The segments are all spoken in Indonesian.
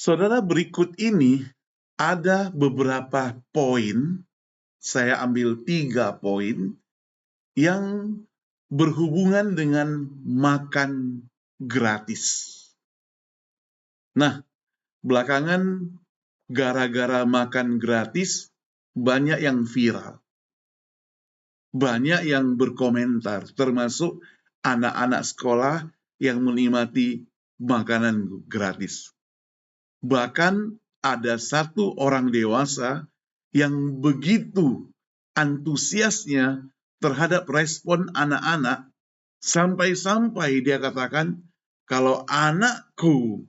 Saudara, berikut ini ada beberapa poin, saya ambil 3 poin, yang berhubungan dengan makan gratis. Nah, belakangan gara-gara makan gratis, banyak yang viral. Banyak yang berkomentar, termasuk anak-anak sekolah yang menikmati makanan gratis. Bahkan ada satu orang dewasa yang begitu antusiasnya terhadap respon anak-anak, sampai-sampai dia katakan, kalau anakku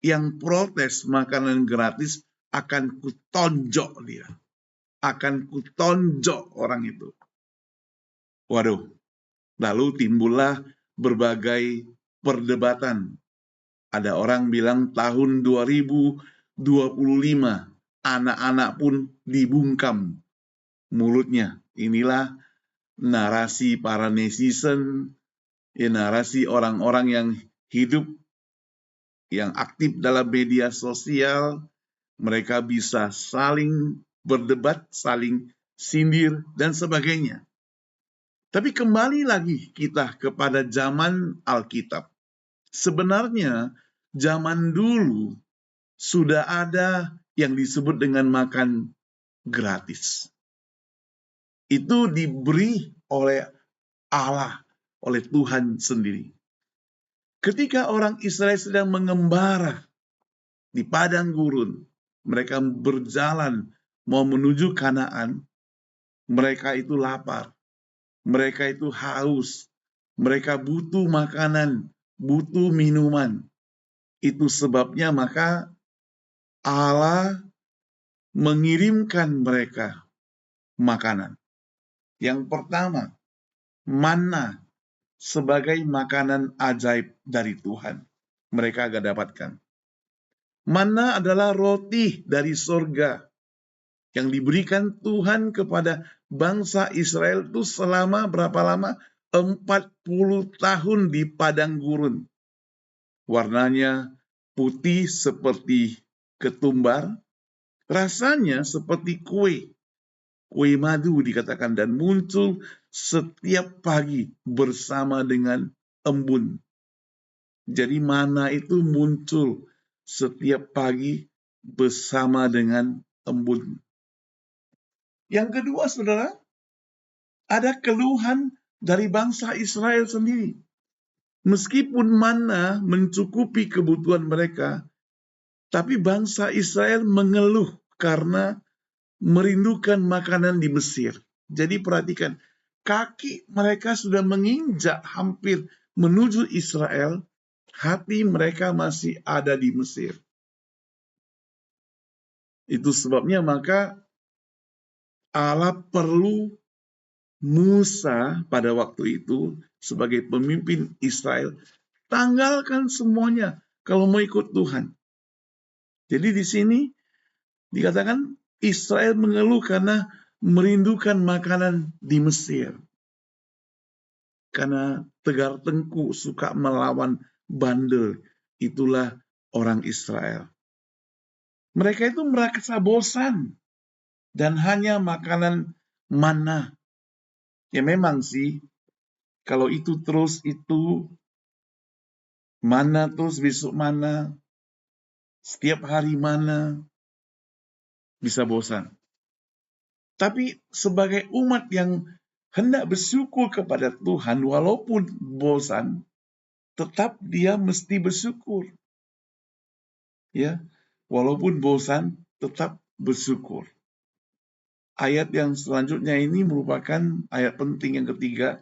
yang protes makanan gratis, akan kutonjok dia. Akan kutonjok orang itu. Waduh, lalu timbullah berbagai perdebatan. Ada orang bilang tahun 2025, anak-anak pun dibungkam mulutnya. Inilah narasi para netizen, narasi orang-orang yang hidup, yang aktif dalam media sosial. Mereka bisa saling berdebat, saling sindir, dan sebagainya. Tapi kembali lagi kita kepada zaman Alkitab. Sebenarnya zaman dulu sudah ada yang disebut dengan makan gratis. Itu diberi oleh Allah, oleh Tuhan sendiri. Ketika orang Israel sedang mengembara di padang gurun, mereka berjalan mau menuju Kanaan, mereka itu lapar. Mereka itu haus, mereka butuh makanan, butuh minuman. Itu sebabnya maka Allah mengirimkan mereka makanan. Yang pertama, manna sebagai makanan ajaib dari Tuhan. Mereka agak dapatkan. Manna adalah roti dari surga yang diberikan Tuhan kepada bangsa Israel itu selama berapa lama? 40 tahun di padang gurun. Warnanya putih seperti ketumbar, rasanya seperti kue madu dikatakan, dan muncul setiap pagi bersama dengan embun. Jadi mana itu muncul setiap pagi bersama dengan embun. Yang kedua, saudara, ada keluhan dari bangsa Israel sendiri. Meskipun manna mencukupi kebutuhan mereka, tapi bangsa Israel mengeluh karena merindukan makanan di Mesir. Jadi perhatikan, kaki mereka sudah menginjak hampir menuju Israel, hati mereka masih ada di Mesir. Itu sebabnya maka Allah perlu Musa pada waktu itu sebagai pemimpin Israel, tanggalkan semuanya kalau mau ikut Tuhan. Jadi di sini dikatakan Israel mengeluh karena merindukan makanan di Mesir. Karena tegar tengkuk, suka melawan bandel. Itulah orang Israel. Mereka itu merasa bosan dan hanya makanan manna. Ya memang sih, kalau itu terus itu mana terus besok mana, setiap hari mana, bisa bosan. Tapi sebagai umat yang hendak bersyukur kepada Tuhan, walaupun bosan, tetap dia mesti bersyukur. Ya, walaupun bosan, tetap bersyukur. Ayat yang selanjutnya ini merupakan ayat penting yang ketiga.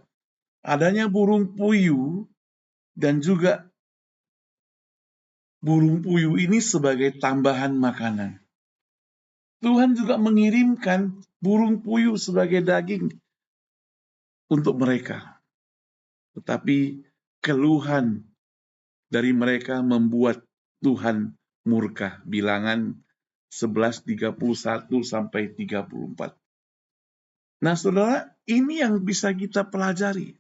Adanya burung puyuh dan juga burung puyuh ini sebagai tambahan makanan. Tuhan juga mengirimkan burung puyuh sebagai daging untuk mereka. Tetapi keluhan dari mereka membuat Tuhan murka. Bilangan 11:31 sampai 34. Nah, saudara, ini yang bisa kita pelajari.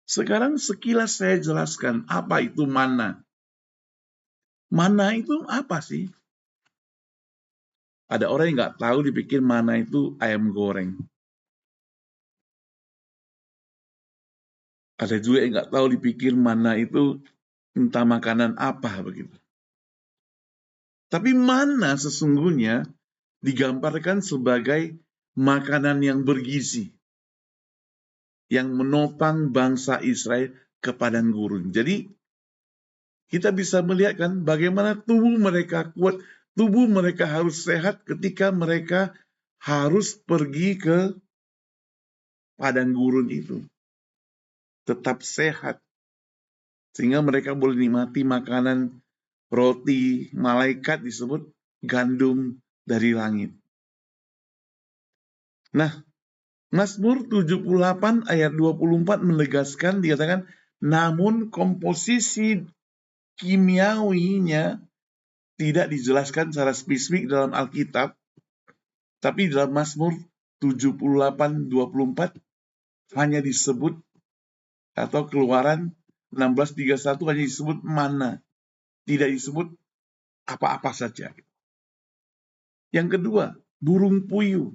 Sekarang sekilas saya jelaskan apa itu manna. Mana itu apa sih? Ada orang yang nggak tahu dipikir mana itu ayam goreng. Ada juga yang nggak tahu dipikir mana itu entah makanan apa begitu. Tapi mana sesungguhnya digambarkan sebagai makanan yang bergizi, yang menopang bangsa Israel ke padang gurun. Jadi kita bisa melihat kan bagaimana tubuh mereka kuat, tubuh mereka harus sehat ketika mereka harus pergi ke padang gurun itu. Tetap sehat. Sehingga mereka boleh nikmati makanan roti malaikat disebut gandum dari langit. Nah, Mazmur 78 ayat 24 menegaskan, dikatakan, namun komposisi kimiawinya tidak dijelaskan secara spesifik dalam Alkitab, tapi dalam Mazmur 78:24 hanya disebut, atau Keluaran 16:31 hanya disebut mana, tidak disebut apa-apa saja. Yang kedua, burung puyuh.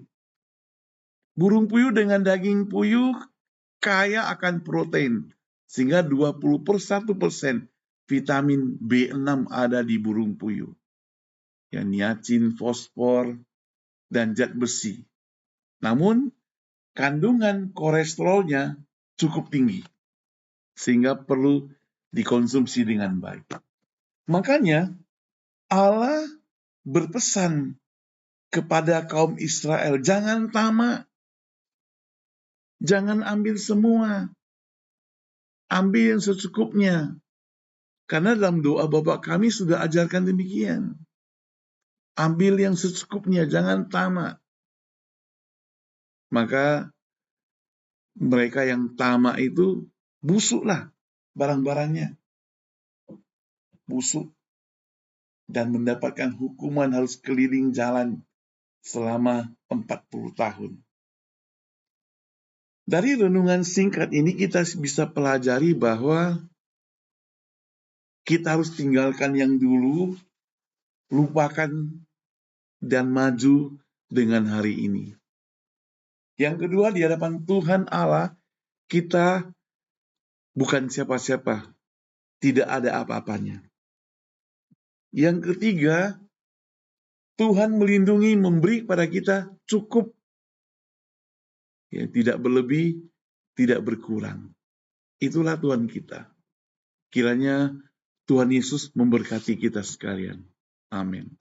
Burung puyuh dengan daging puyuh kaya akan protein, sehingga 21% vitamin B6 ada di burung puyuh. Ya, niacin, fosfor, dan zat besi. Namun, kandungan kolesterolnya cukup tinggi, sehingga perlu dikonsumsi dengan baik. Makanya, Allah berpesan kepada kaum Israel, jangan tamak, jangan ambil semua, ambil yang secukupnya. Karena dalam doa Bapa kami sudah ajarkan demikian. Ambil yang secukupnya, jangan tamak. Maka mereka yang tamak itu busuklah barang-barangnya. Busuk. Dan mendapatkan hukuman harus keliling jalan selama 40 tahun. Dari renungan singkat ini kita bisa pelajari bahwa kita harus tinggalkan yang dulu, lupakan dan maju dengan hari ini. Yang kedua, di hadapan Tuhan Allah, kita bukan siapa-siapa, tidak ada apa-apanya. Yang ketiga, Tuhan melindungi, memberi kepada kita cukup. Ya, tidak berlebih, tidak berkurang. Itulah Tuhan kita. Kiranya Tuhan Yesus memberkati kita sekalian. Amin.